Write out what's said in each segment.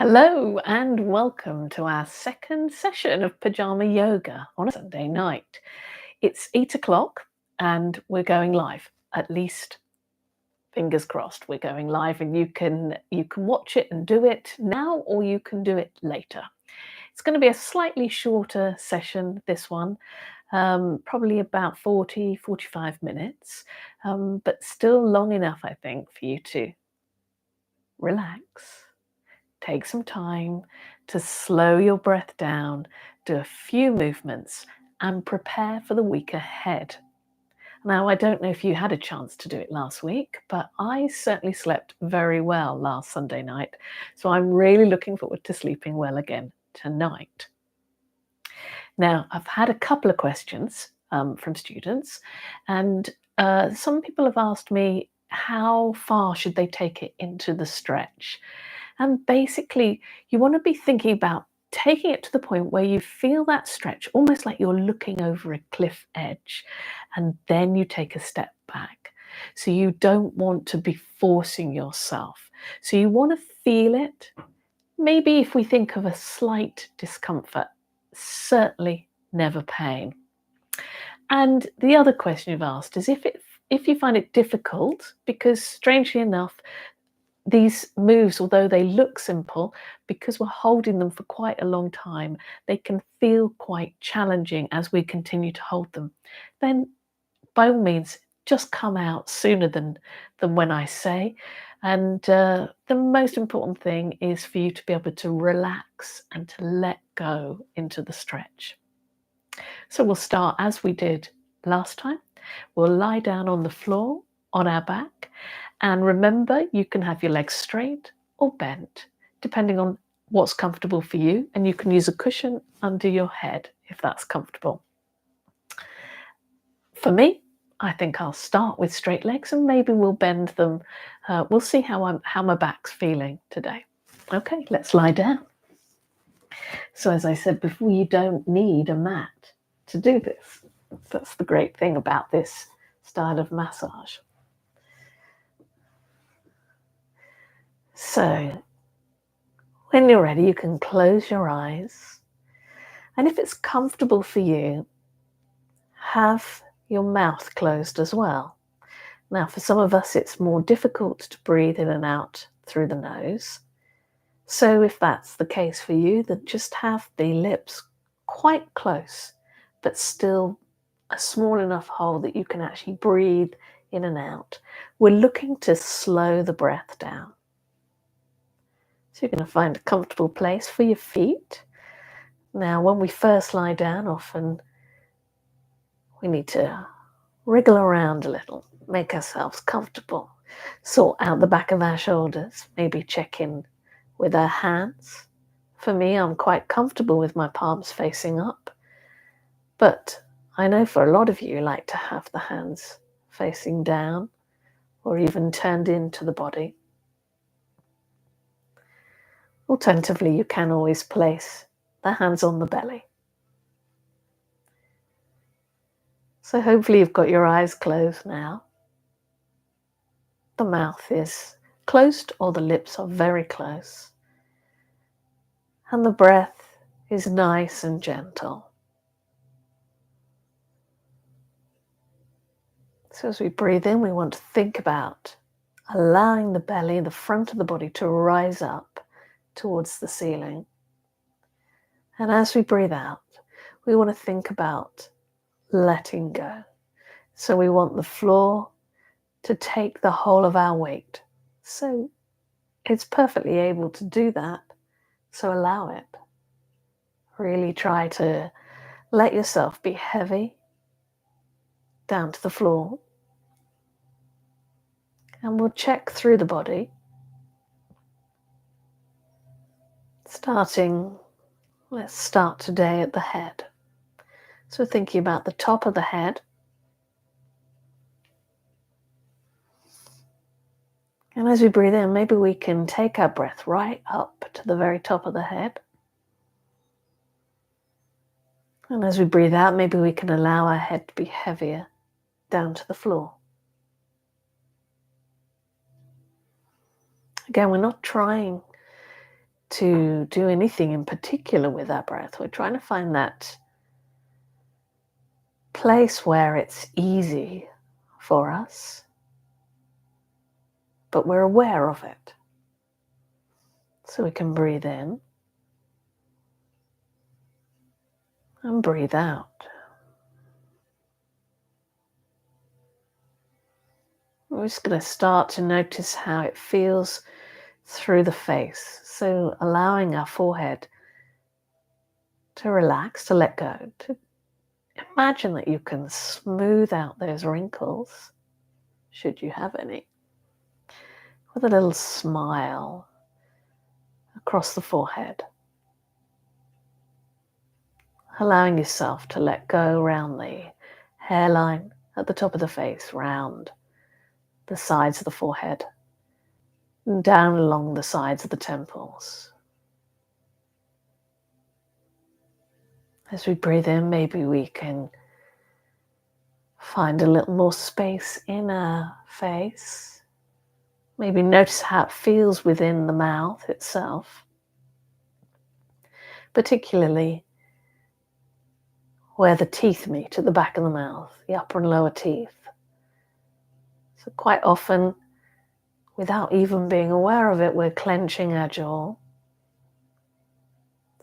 Hello and welcome to our second session of Pyjama Yoga on a Sunday night. It's 8 o'clock and we're going live. At least, fingers crossed, we're going live and you can watch it and do it now or you can do it later. It's going to be a slightly shorter session, this one, probably about 45 minutes, but still long enough, I think, for you to relax. Take some time to slow your breath down, do a few movements, and prepare for the week ahead. Now, I don't know if you had a chance to do it last week, but I certainly slept very well last Sunday night, so I'm really looking forward to sleeping well again tonight. Now, I've had a couple of questions from students, and some people have asked me how far should they take it into the stretch. And basically, you want to be thinking about taking it to the point where you feel that stretch, almost like you're looking over a cliff edge, and then you take a step back. So you don't want to be forcing yourself. So you want to feel it. Maybe if we think of a slight discomfort, certainly never pain. And the other question you've asked is if you find it difficult, because strangely enough, these moves, although they look simple, because we're holding them for quite a long time, they can feel quite challenging as we continue to hold them. Then, by all means, just come out sooner than when I say. And the most important thing is for you to be able to relax and to let go into the stretch. So we'll start as we did last time. We'll lie down on the floor on our back. And remember, you can have your legs straight or bent, depending on what's comfortable for you. And you can use a cushion under your head if that's comfortable. For me, I think I'll start with straight legs and maybe we'll bend them. We'll see how my back's feeling today. Okay, let's lie down. So as I said before, you don't need a mat to do this. That's the great thing about this style of massage. So when you're ready, you can close your eyes. And if it's comfortable for you, have your mouth closed as well. Now, for some of us, it's more difficult to breathe in and out through the nose. So if that's the case for you, then just have the lips quite close, but still a small enough hole that you can actually breathe in and out. We're looking to slow the breath down. So you're going to find a comfortable place for your feet. Now, when we first lie down, often we need to wriggle around a little, make ourselves comfortable, sort out the back of our shoulders, maybe check in with our hands. For me, I'm quite comfortable with my palms facing up, but I know for a lot of you like to have the hands facing down or even turned into the body. Alternatively, you can always place the hands on the belly. So hopefully you've got your eyes closed now. The mouth is closed or the lips are very close. And the breath is nice and gentle. So as we breathe in, we want to think about allowing the belly, the front of the body, to rise up towards the ceiling. And as we breathe out, we want to think about letting go. So we want the floor to take the whole of our weight. So it's perfectly able to do that. So allow it. Really try to let yourself be heavy down to the floor. And we'll check through the body. Let's start today at the head. So thinking about the top of the head. And as we breathe in, maybe we can take our breath right up to the very top of the head. And as we breathe out, maybe we can allow our head to be heavier down to the floor. Again, we're not trying to do anything in particular with our breath. We're trying to find that place where it's easy for us, but we're aware of it. So we can breathe in and breathe out. We're just going to start to notice how it feels through the face. So allowing our forehead to relax, to let go, to imagine that you can smooth out those wrinkles, should you have any, with a little smile across the forehead. Allowing yourself to let go around the hairline at the top of the face, round the sides of the forehead, and down along the sides of the temples. As we breathe in, maybe we can find a little more space in our face. Maybe notice how it feels within the mouth itself, particularly where the teeth meet at the back of the mouth, the upper and lower teeth. So quite often, without even being aware of it, we're clenching our jaw.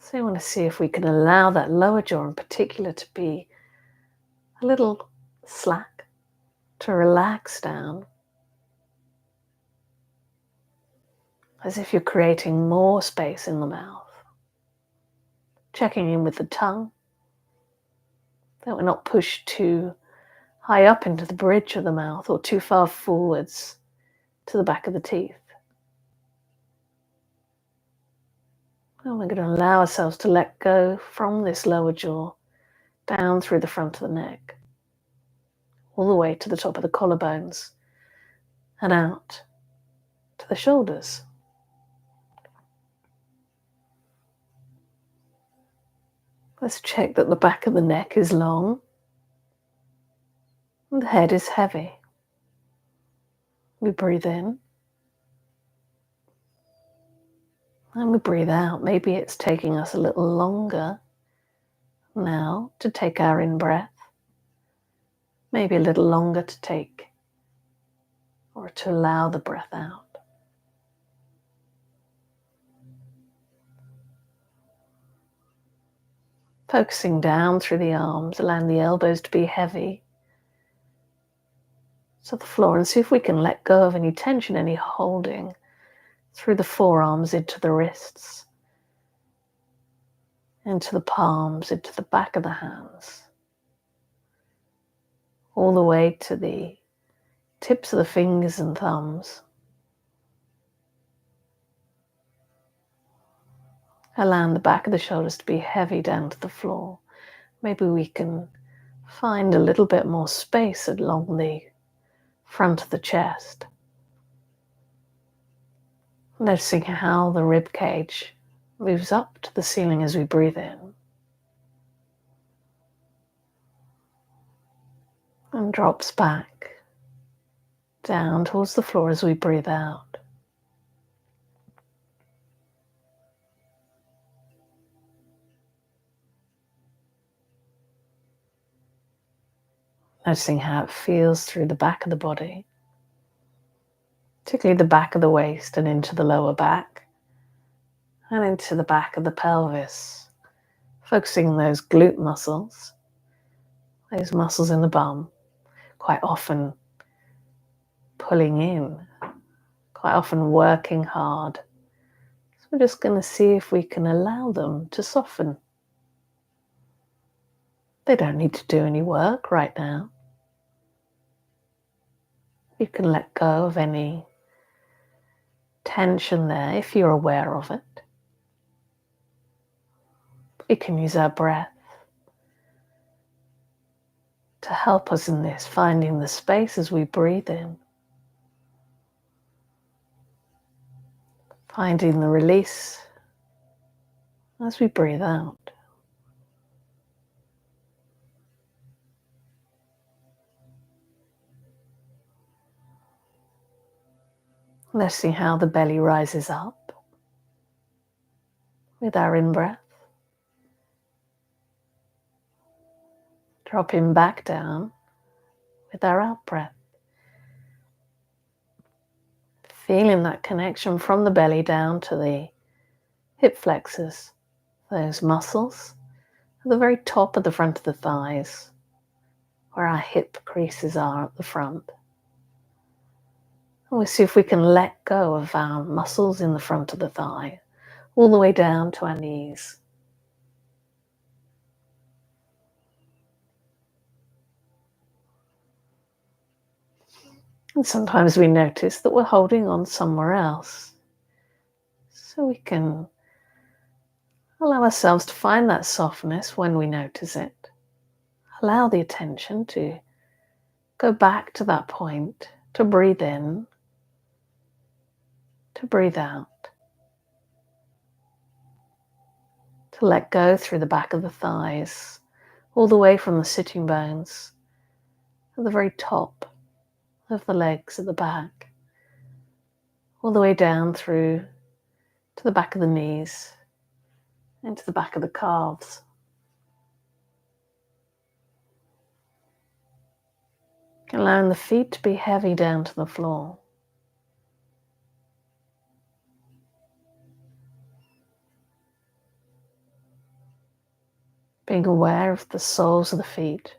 So you want to see if we can allow that lower jaw in particular to be a little slack, to relax down, as if you're creating more space in the mouth. Checking in with the tongue, that we're not pushed too high up into the bridge of the mouth or too far forwards to the back of the teeth. And we're going to allow ourselves to let go from this lower jaw down through the front of the neck, all the way to the top of the collarbones and out to the shoulders. Let's check that the back of the neck is long and the head is heavy. We breathe in and we breathe out. Maybe it's taking us a little longer now to take our in-breath. Maybe a little longer to take or to allow the breath out. Focusing down through the arms, allowing the elbows to be heavy to the floor, and see if we can let go of any tension, any holding through the forearms into the wrists, into the palms, into the back of the hands, all the way to the tips of the fingers and thumbs. Allowing the back of the shoulders to be heavy down to the floor. Maybe we can find a little bit more space along the front of the chest. Noticing how the rib cage moves up to the ceiling as we breathe in and drops back down towards the floor as we breathe out. Noticing how it feels through the back of the body, particularly the back of the waist and into the lower back and into the back of the pelvis. Focusing on those glute muscles, those muscles in the bum, quite often pulling in, quite often working hard. So we're just going to see if we can allow them to soften. They don't need to do any work right now. You can let go of any tension there if you're aware of it. We can use our breath to help us in this, finding the space as we breathe in, finding the release as we breathe out. Let's see how the belly rises up. with our in-breath. Dropping back down with our out-breath. Feeling that connection from the belly down to the hip flexors, those muscles at the very top of the front of the thighs, where our hip creases are at the front. And we'll see if we can let go of our muscles in the front of the thigh, all the way down to our knees. And sometimes we notice that we're holding on somewhere else. So we can allow ourselves to find that softness when we notice it. Allow the attention to go back to that point, to breathe in, to breathe out, to let go through the back of the thighs, all the way from the sitting bones to the very top of the legs at the back, all the way down through to the back of the knees, into the back of the calves. Allowing the feet to be heavy down to the floor. Being aware of the soles of the feet.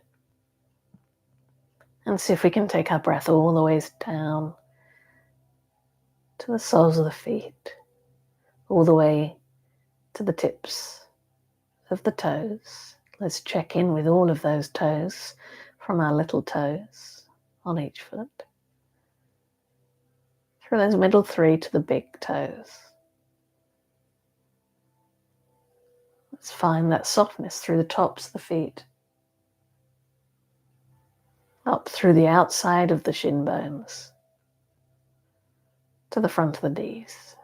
And see if we can take our breath all the way down to the soles of the feet, all the way to the tips of the toes. Let's check in with all of those toes, from our little toes on each foot, through those middle three to the big toes. Let's find that softness through the tops of the feet, up through the outside of the shin bones, to the front of the knees.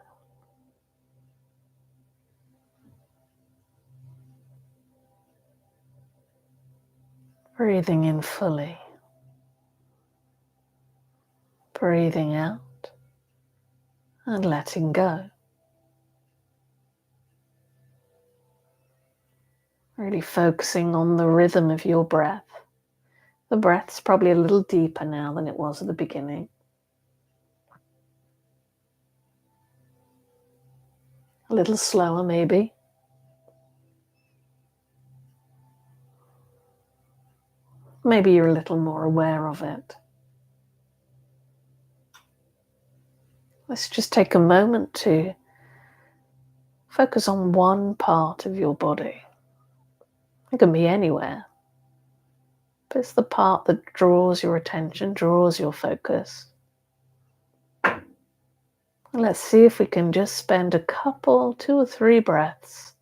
Breathing in fully. Breathing out and letting go. Really focusing on the rhythm of your breath. The breath's probably a little deeper now than it was at the beginning. A little slower maybe. Maybe you're a little more aware of it. Let's just take a moment to focus on one part of your body. It can be anywhere, but it's the part that draws your attention, draws your focus. And let's see if we can just spend a couple, 2 or 3 breaths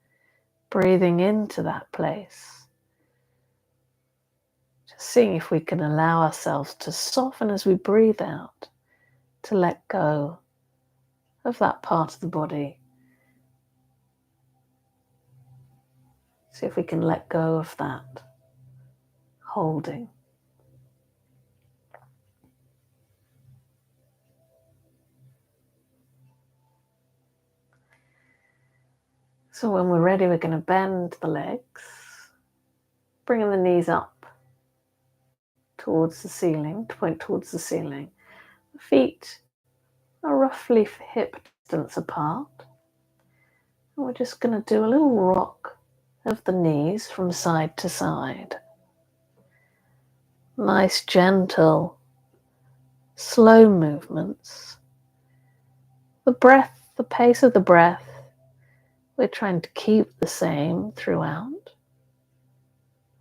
breathing into that place. Just seeing if we can allow ourselves to soften as we breathe out, to let go of that part of the body. See if we can let go of that holding. So when we're ready, we're going to bend the legs, bringing the knees up towards the ceiling, to point towards the ceiling. The feet are roughly hip distance apart. And we're just going to do a little rock of the knees from side to side. Nice, gentle, slow movements. The breath, the pace of the breath, we're trying to keep the same throughout.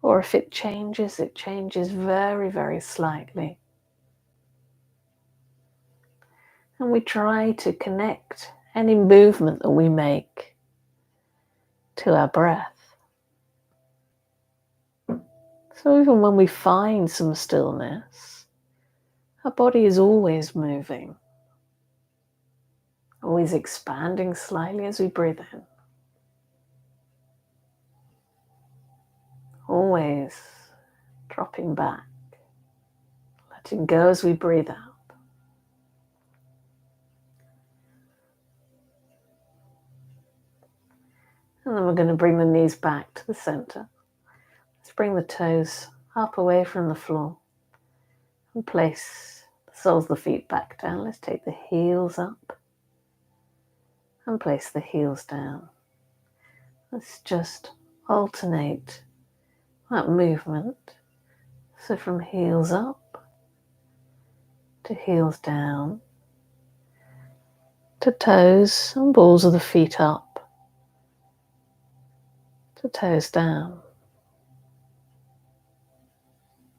Or if it changes very, very slightly. And we try to connect any movement that we make to our breath. So even when we find some stillness, our body is always moving, always expanding slightly as we breathe in. Always dropping back, letting go as we breathe out. And then we're going to bring the knees back to the center. Let's bring the toes up away from the floor and place the soles of the feet back down. Let's take the heels up and place the heels down. Let's just alternate that movement. So from heels up to heels down to toes and balls of the feet up to toes down.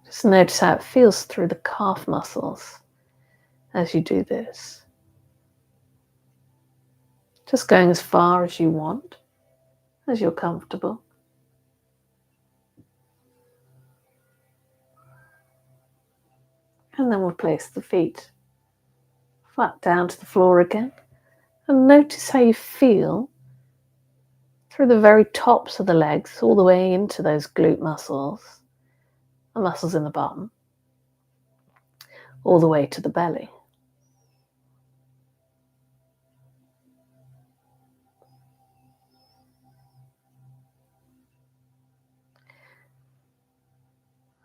Just notice how it feels through the calf muscles as you do this. Just going as far as you want, as you're comfortable. And then we'll place the feet flat down to the floor again. And notice how you feel through the very tops of the legs, all the way into those glute muscles, the muscles in the bottom, all the way to the belly.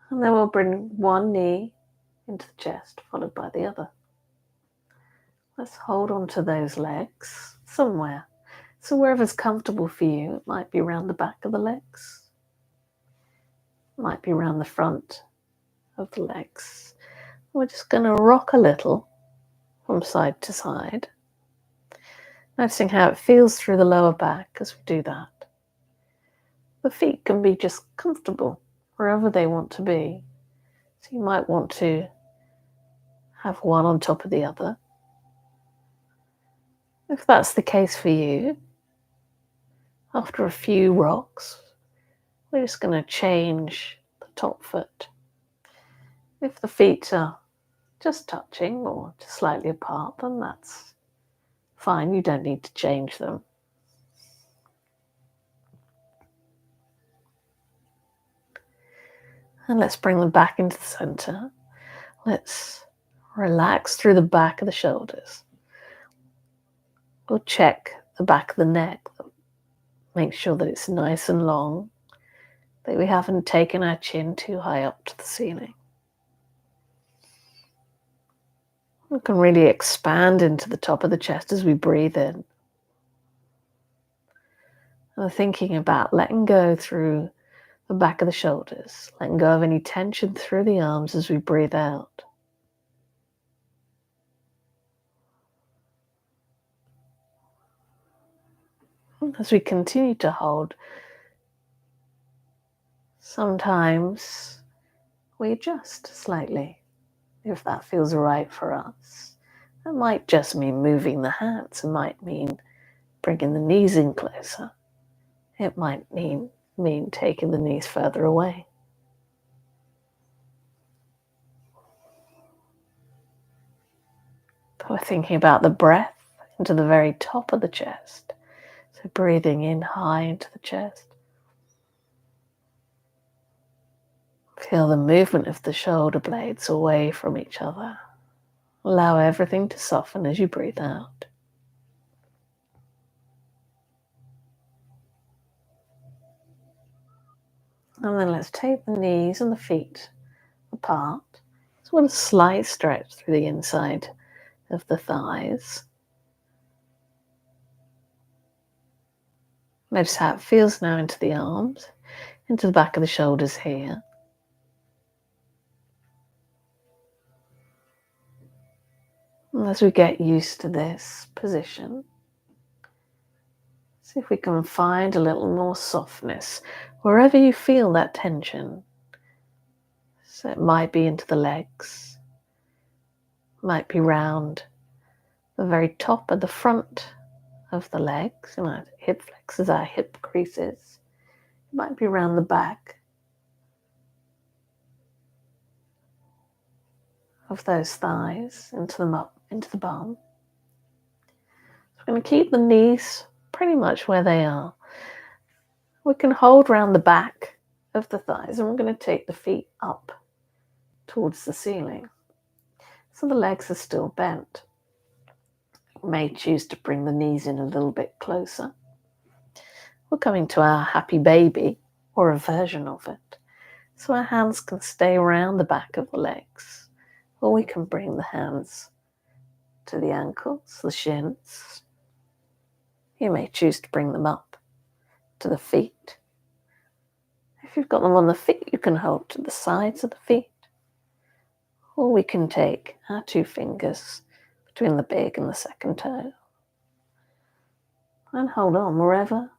And then we'll bring one knee into the chest, followed by the other. Let's hold on to those legs somewhere. So wherever's comfortable for you, it might be around the back of the legs, it might be around the front of the legs. We're just going to rock a little from side to side, noticing how it feels through the lower back as we do that. The feet can be just comfortable wherever they want to be. So you might want to have one on top of the other. If that's the case for you, after a few rocks, we're just going to change the top foot. If the feet are just touching or just slightly apart, then that's fine. You don't need to change them. And let's bring them back into the center. Let's relax through the back of the shoulders. We'll check the back of the neck. Make sure that it's nice and long, that we haven't taken our chin too high up to the ceiling. We can really expand into the top of the chest as we breathe in. And we're thinking about letting go through the back of the shoulders, letting go of any tension through the arms as we breathe out. As we continue to hold, sometimes we adjust slightly if that feels right for us. That might just mean moving the hands. It might mean bringing the knees in closer. It might mean taking the knees further away. We're thinking about the breath into the very top of the chest. So breathing in high into the chest. Feel the movement of the shoulder blades away from each other. Allow everything to soften as you breathe out. And then let's take the knees and the feet apart. So what a slight stretch through the inside of the thighs. Notice how it feels now into the arms, into the back of the shoulders here. And as we get used to this position, see if we can find a little more softness wherever you feel that tension. So it might be into the legs, might be round the very top of the front of the legs, hip flexors, our hip creases. It might be around the back of those thighs, into them up, into the bum. So we're going to keep the knees pretty much where they are. We can hold around the back of the thighs, and we're going to take the feet up towards the ceiling. So the legs are still bent. We may choose to bring the knees in a little bit closer. We're coming to our happy baby, or a version of it. So our hands can stay around the back of the legs, or we can bring the hands to the ankles, the shins. You may choose to bring them up to the feet. If you've got them on the feet, you can hold to the sides of the feet. Or we can take our 2 fingers between the big and the second toe and hold on wherever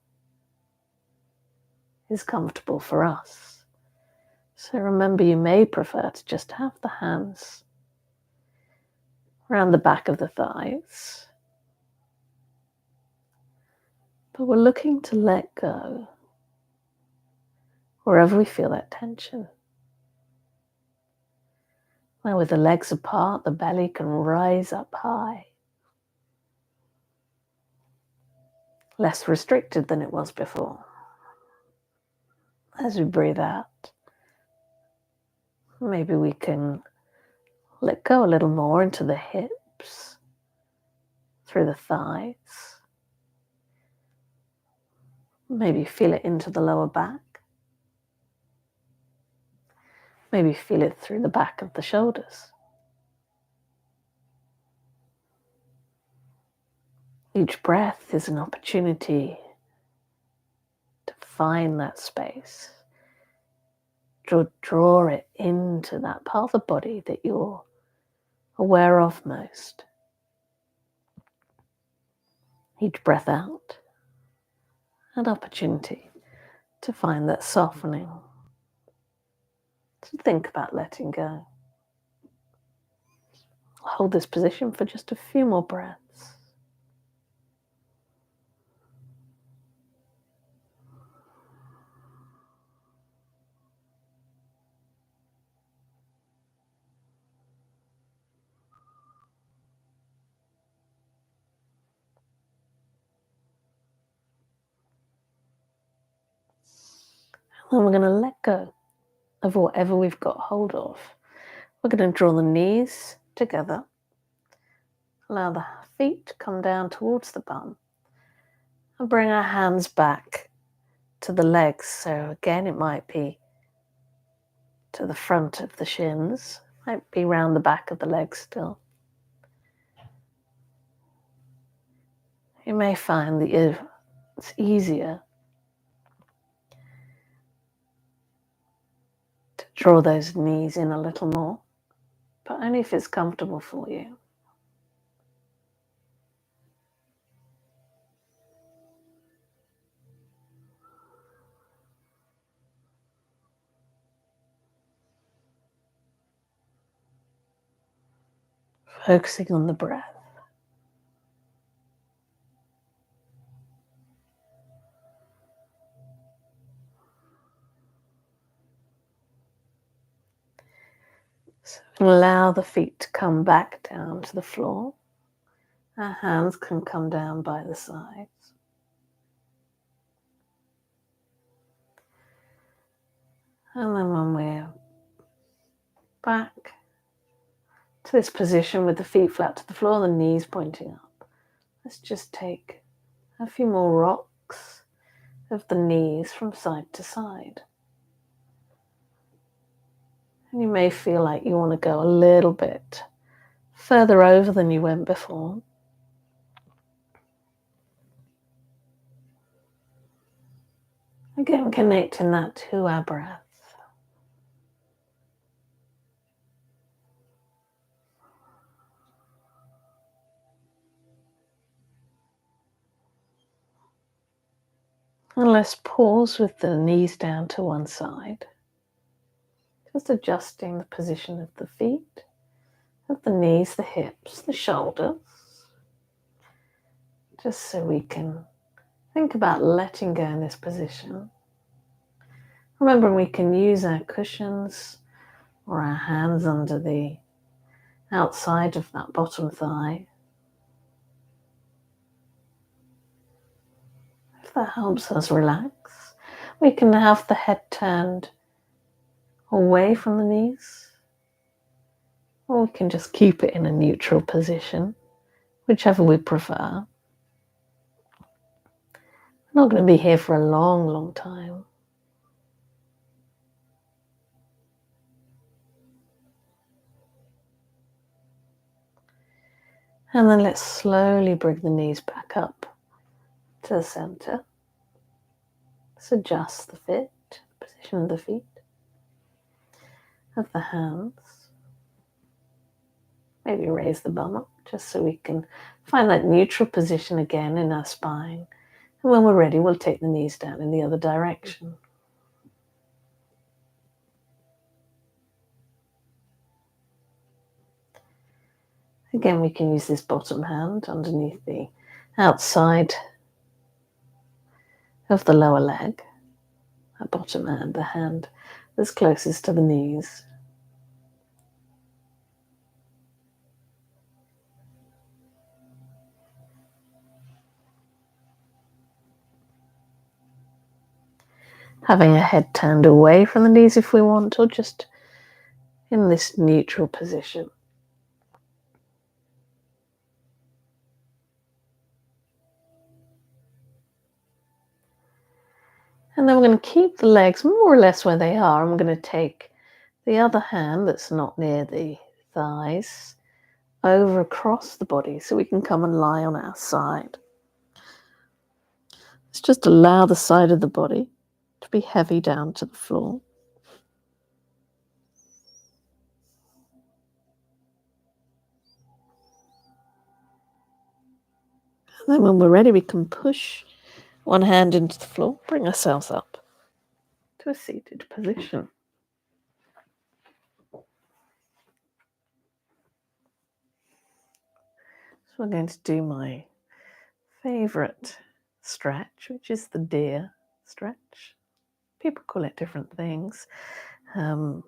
is comfortable for us. So remember, you may prefer to just have the hands around the back of the thighs, but we're looking to let go wherever we feel that tension. Now, with the legs apart, the belly can rise up high, less restricted than it was before. As we breathe out, maybe we can let go a little more into the hips, through the thighs. Maybe feel it into the lower back. Maybe feel it through the back of the shoulders. Each breath is an opportunity to find that space. Draw it into that part of the body that you're aware of most. Each breath out, an opportunity to find that softening, to think about letting go. Hold this position for just a few more breaths. And we're going to let go of whatever we've got hold of. We're going to draw the knees together. Allow the feet to come down towards the bum. And bring our hands back to the legs. So again, it might be to the front of the shins. Might be round the back of the legs still. You may find that it's easier to draw those knees in a little more, but only if it's comfortable for you. Focusing on the breath. So allow the feet to come back down to the floor. Our hands can come down by the sides. And then when we're back to this position with the feet flat to the floor, the knees pointing up, let's just take a few more rocks of the knees from side to side. And you may feel like you want to go a little bit further over than you went before. Again, connecting that to our breath. And let's pause with the knees down to one side. Just adjusting the position of the feet, of the knees, the hips, the shoulders. Just so we can think about letting go in this position. Remember, we can use our cushions or our hands under the outside of that bottom thigh. If that helps us relax, we can have the head turned away from the knees, or we can just keep it in a neutral position, whichever we prefer. We're not going to be here for a long, long time. And then let's slowly bring the knees back up to the center. Let's adjust the position of the feet, of the hands. Maybe raise the bum up just so we can find that neutral position again in our spine. And when we're ready, we'll take the knees down in the other direction. Again, we can use this bottom hand underneath the outside of the lower leg. That bottom hand, the hand that's closest to the knees. Having a head turned away from the knees if we want, or just in this neutral position. And then we're going to keep the legs more or less where they are. I'm going to take the other hand that's not near the thighs over across the body so we can come and lie on our side. Let's just allow the side of the body to be heavy down to the floor. And then when we're ready, we can push one hand into the floor, bring ourselves up to a seated position. So we're going to do my favorite stretch, which is the deer stretch. People call it different things. I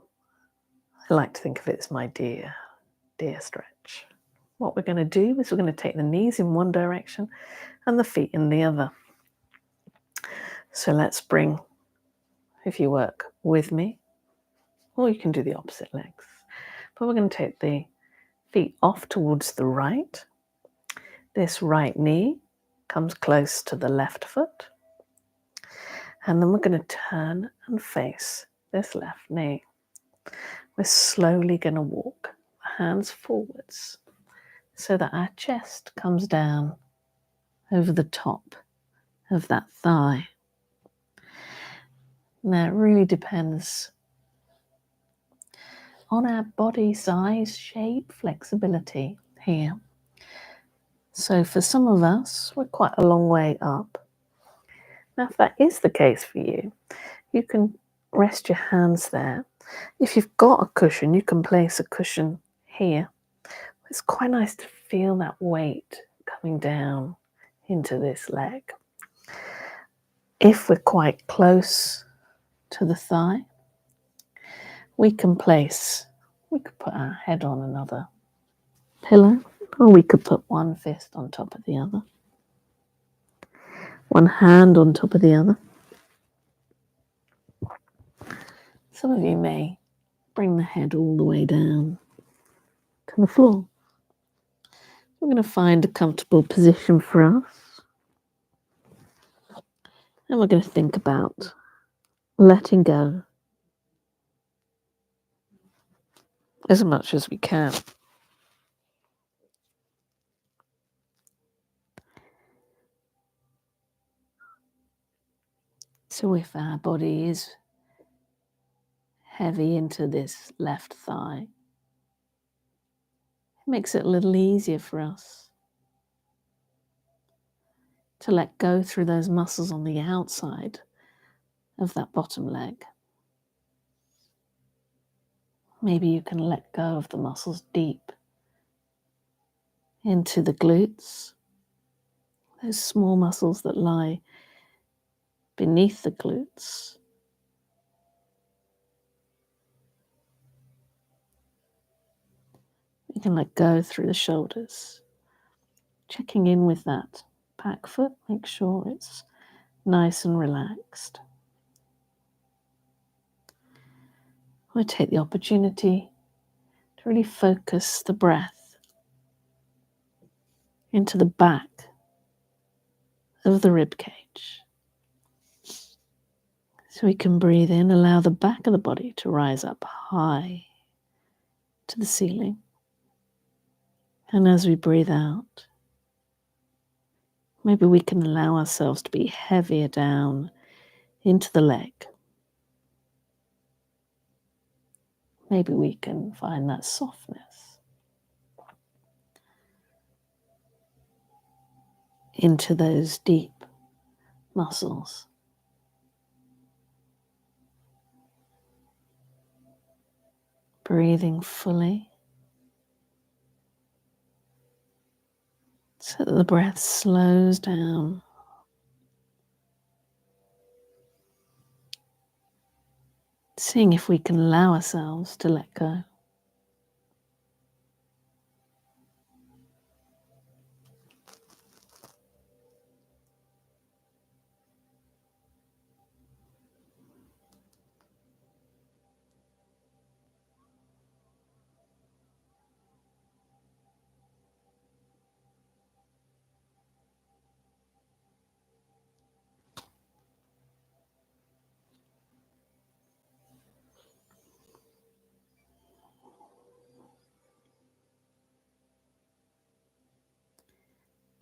like to think of it as my deer stretch. What we're going to do is we're going to take the knees in one direction and the feet in the other. So let's bring, if you work with me, or you can do the opposite legs. But we're going to take the feet off towards the right. This right knee comes close to the left foot. And then we're going to turn and face this left knee. We're slowly going to walk the hands forwards so that our chest comes down over the top of that thigh. Now it really depends on our body size, shape, flexibility here. So for some of us, we're quite a long way up. Now if that is the case for you, you can rest your hands there. If you've got a cushion, you can place a cushion here. It's quite nice to feel that weight coming down into this leg. If we're quite close to the thigh, we could put our head on another pillow, or we could put one fist on top of the other, one hand on top of the other. Some of you may bring the head all the way down to the floor. We're going to find a comfortable position for us. And we're going to think about letting go as much as we can. So if our body is heavy into this left thigh, it makes it a little easier for us to let go through those muscles on the outside of that bottom leg. Maybe you can let go of the muscles deep into the glutes, those small muscles that lie beneath the glutes. You can let go through the shoulders, checking in with that back foot, make sure it's nice and relaxed. I take the opportunity to really focus the breath into the back of the rib cage. So we can breathe in, allow the back of the body to rise up high to the ceiling. And as we breathe out, maybe we can allow ourselves to be heavier down into the leg. Maybe we can find that softness into those deep muscles. Breathing fully so that the breath slows down. Seeing if we can allow ourselves to let go.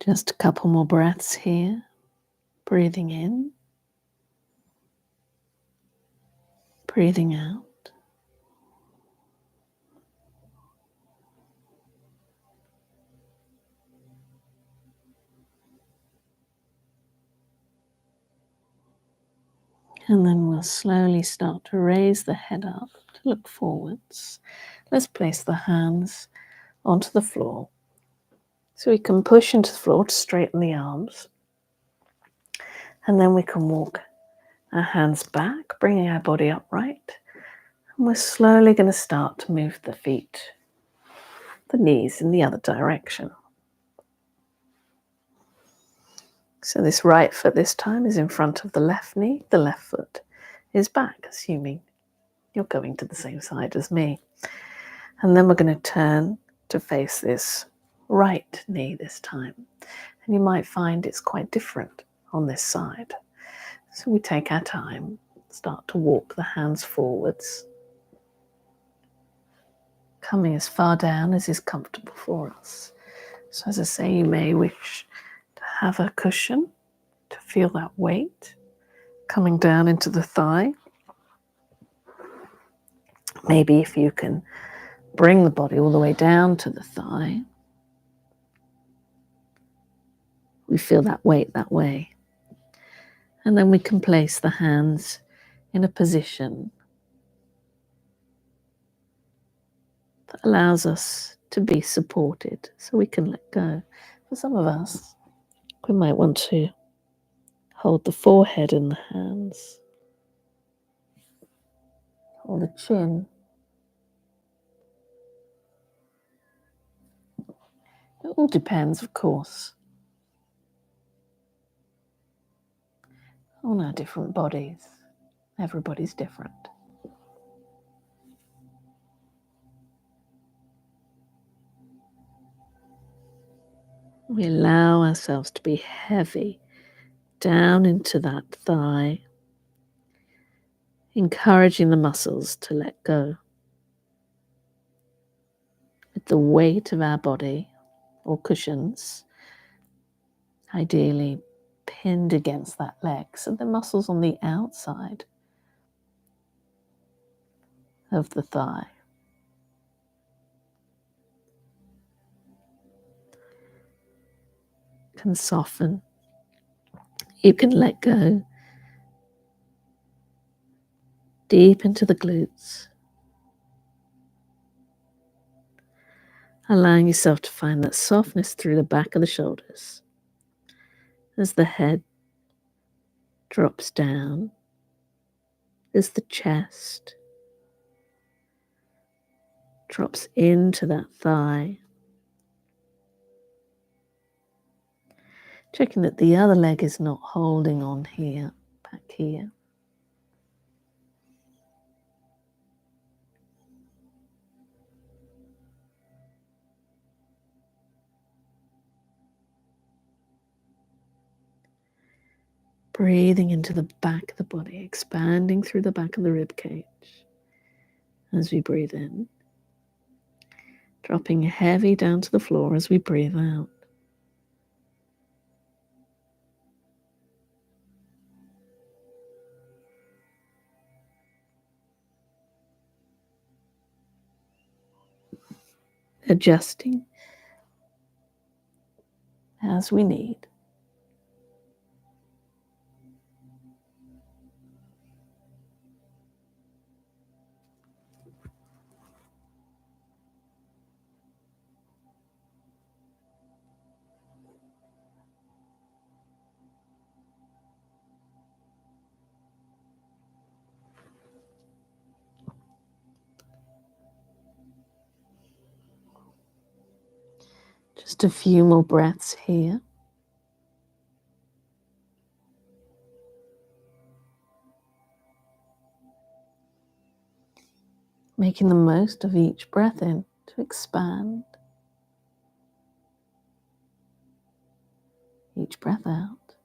Just a couple more breaths here. Breathing in, breathing out. And then we'll slowly start to raise the head up to look forwards. Let's place the hands onto the floor. So we can push into the floor to straighten the arms. And then we can walk our hands back, bringing our body upright. And we're slowly going to start to move the feet, the knees in the other direction. So this right foot this time is in front of the left knee. The left foot is back, assuming you're going to the same side as me. And then we're going to turn to face this right knee this time. And you might find it's quite different on this side. So we take our time, start to walk the hands forwards, coming as far down as is comfortable for us. So as I say, you may wish to have a cushion to feel that weight coming down into the thigh. Maybe if you can bring the body all the way down to the thigh, we feel that weight that way. And then we can place the hands in a position that allows us to be supported so we can let go. For some of us, we might want to hold the forehead in the hands or the chin. It all depends, of course, on our different bodies. Everybody's different. We allow ourselves to be heavy down into that thigh, encouraging the muscles to let go. With the weight of our body or cushions, ideally pinned against that leg, so the muscles on the outside of the thigh can soften. You can let go deep into the glutes, allowing yourself to find that softness through the back of the shoulders as the head drops down, as the chest drops into that thigh. Checking that the other leg is not holding on here, back here. Breathing into the back of the body, expanding through the back of the rib cage as we breathe in. Dropping heavy down to the floor as we breathe out. Adjusting as we need. Just a few more breaths here. Making the most of each breath in to expand. Each breath out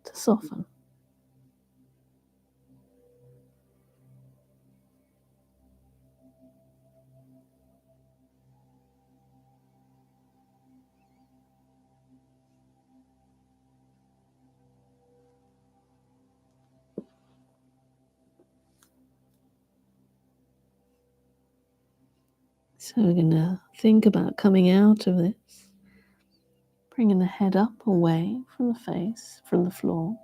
to soften. So we're going to think about coming out of this, bringing the head up away from the face, from the floor,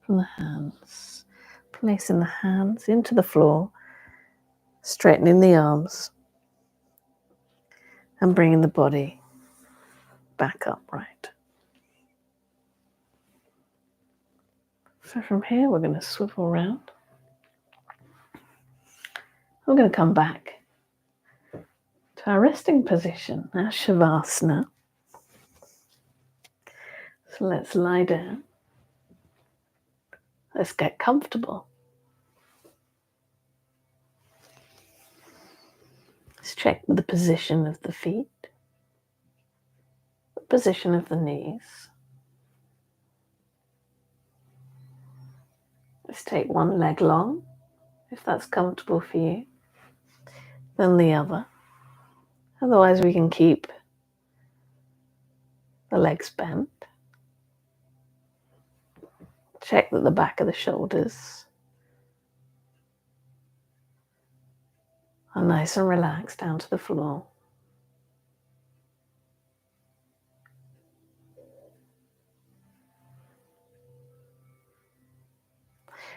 from the hands, placing the hands into the floor, straightening the arms, and bringing the body back upright. So from here, we're going to swivel around. We're going to come back to our resting position, our Shavasana. So let's lie down. Let's get comfortable. Let's check the position of the feet, the position of the knees. Let's take one leg long, if that's comfortable for you, then the other. Otherwise, we can keep the legs bent. Check that the back of the shoulders are nice and relaxed down to the floor.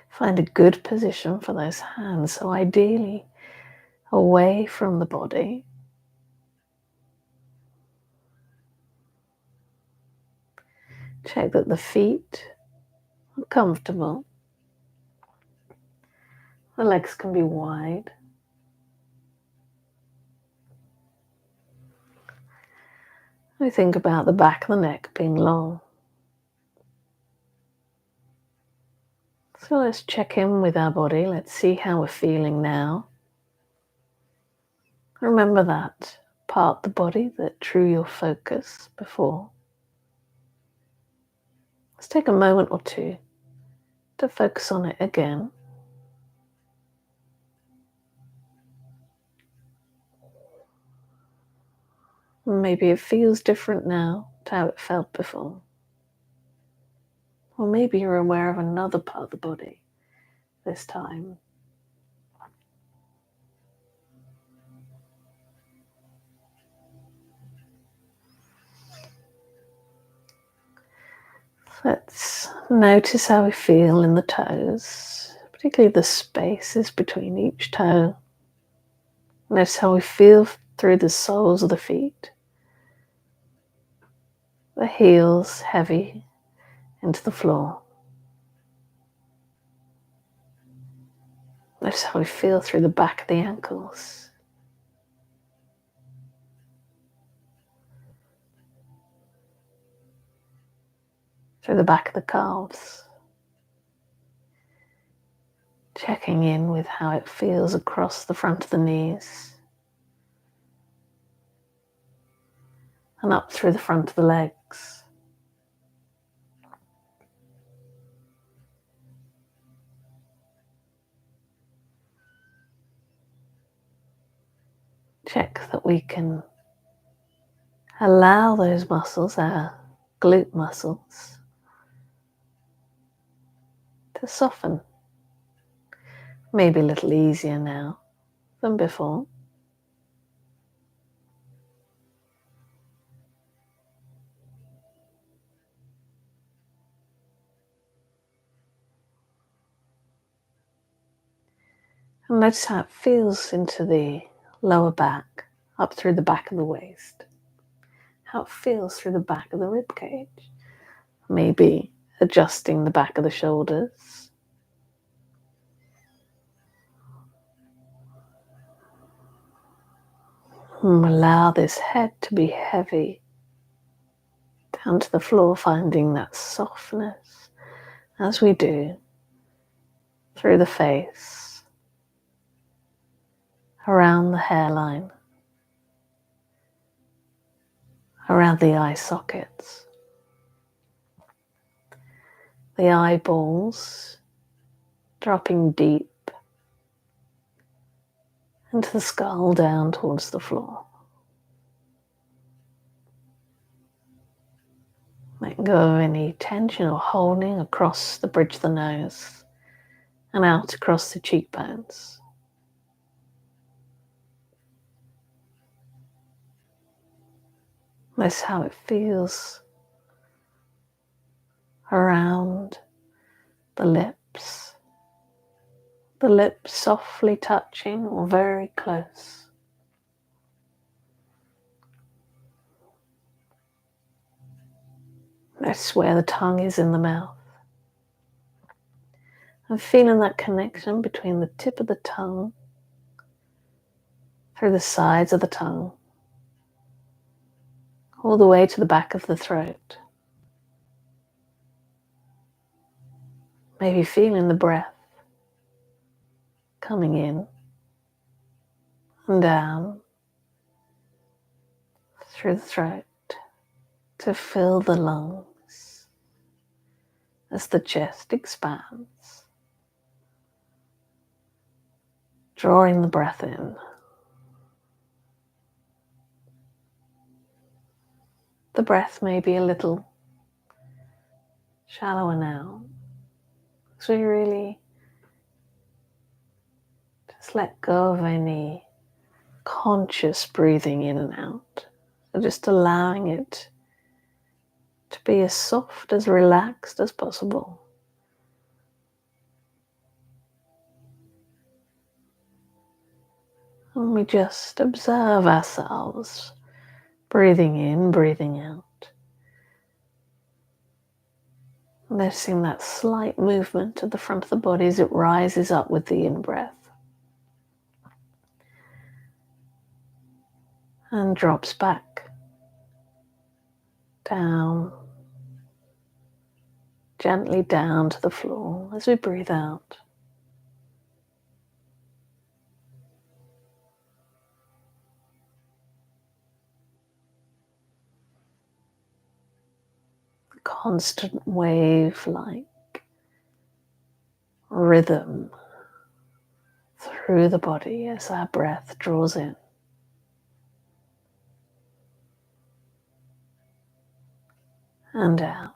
Find a good position for those hands, so ideally away from the body. Check that the feet are comfortable. The legs can be wide. We think about the back of the neck being long. So let's check in with our body. Let's see how we're feeling now. Remember that part of the body that drew your focus before. Let's take a moment or two to focus on it again. Maybe it feels different now to how it felt before. Or maybe you're aware of another part of the body this time. Let's notice how we feel in the toes, particularly the spaces between each toe. Notice how we feel through the soles of the feet. The heels heavy into the floor. Notice how we feel through the back of the ankles. Through the back of the calves. Checking in with how it feels across the front of the knees. And up through the front of the legs. check that we can allow those muscles, our glute muscles, to soften. Maybe a little easier now than before. And notice how it feels into the lower back, up through the back of the waist. How it feels through the back of the rib cage. Maybe adjusting the back of the shoulders. And allow this head to be heavy down to the floor, finding that softness as we do through the face, around the hairline, around the eye sockets, the eyeballs dropping deep into the skull, down towards the floor. Let go of any tension or holding across the bridge of the nose and out across the cheekbones. Notice how it feels around the lips softly touching or very close. Notice where the tongue is in the mouth. And feeling that connection between the tip of the tongue, through the sides of the tongue, all the way to the back of the throat. Maybe feeling the breath coming in and down through the throat to fill the lungs as the chest expands, drawing the breath in. The breath may be a little shallower now, so you really just let go of any conscious breathing in and out. So just allowing it to be as soft, as relaxed as possible. And we just observe ourselves, breathing in, breathing out. Noticing that slight movement at the front of the body as it rises up with the in-breath. And drops back, down, gently down to the floor as we breathe out. Constant wave-like rhythm through the body as our breath draws in and out.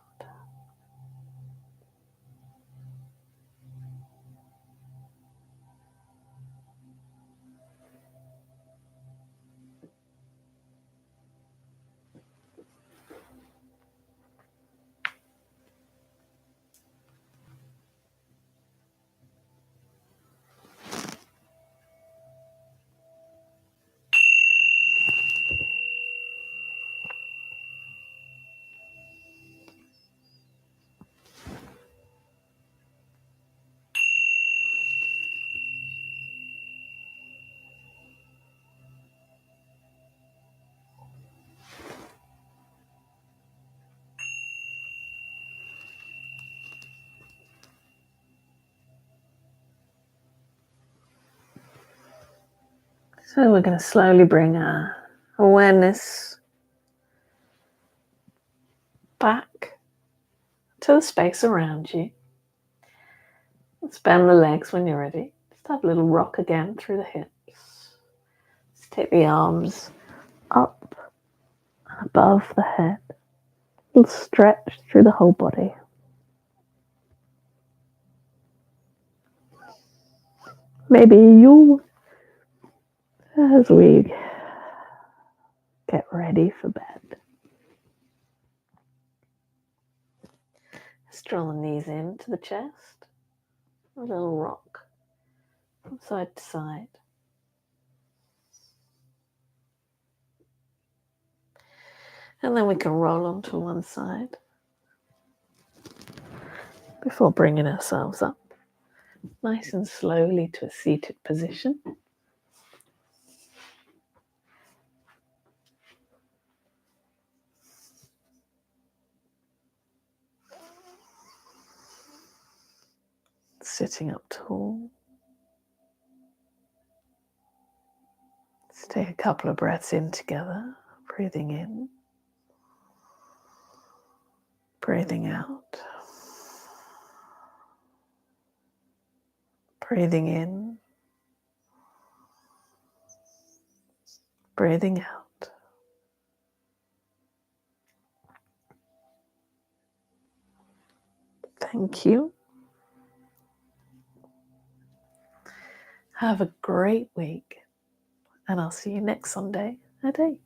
So we're going to slowly bring our awareness back to the space around you. Let's bend the legs when you're ready. Just have a little rock again through the hips. Just Take the arms up and above the head. And stretch through the whole body. Maybe you, as we get ready for bed. Let's draw the knees into the chest. A little rock from side to side. And then we can roll onto one side before bringing ourselves up nice and slowly to a seated position. Sitting up tall. Let's take a couple of breaths in together, breathing in, breathing out, breathing in, breathing out. Thank you. Have a great week, and I'll see you next Sunday at 8.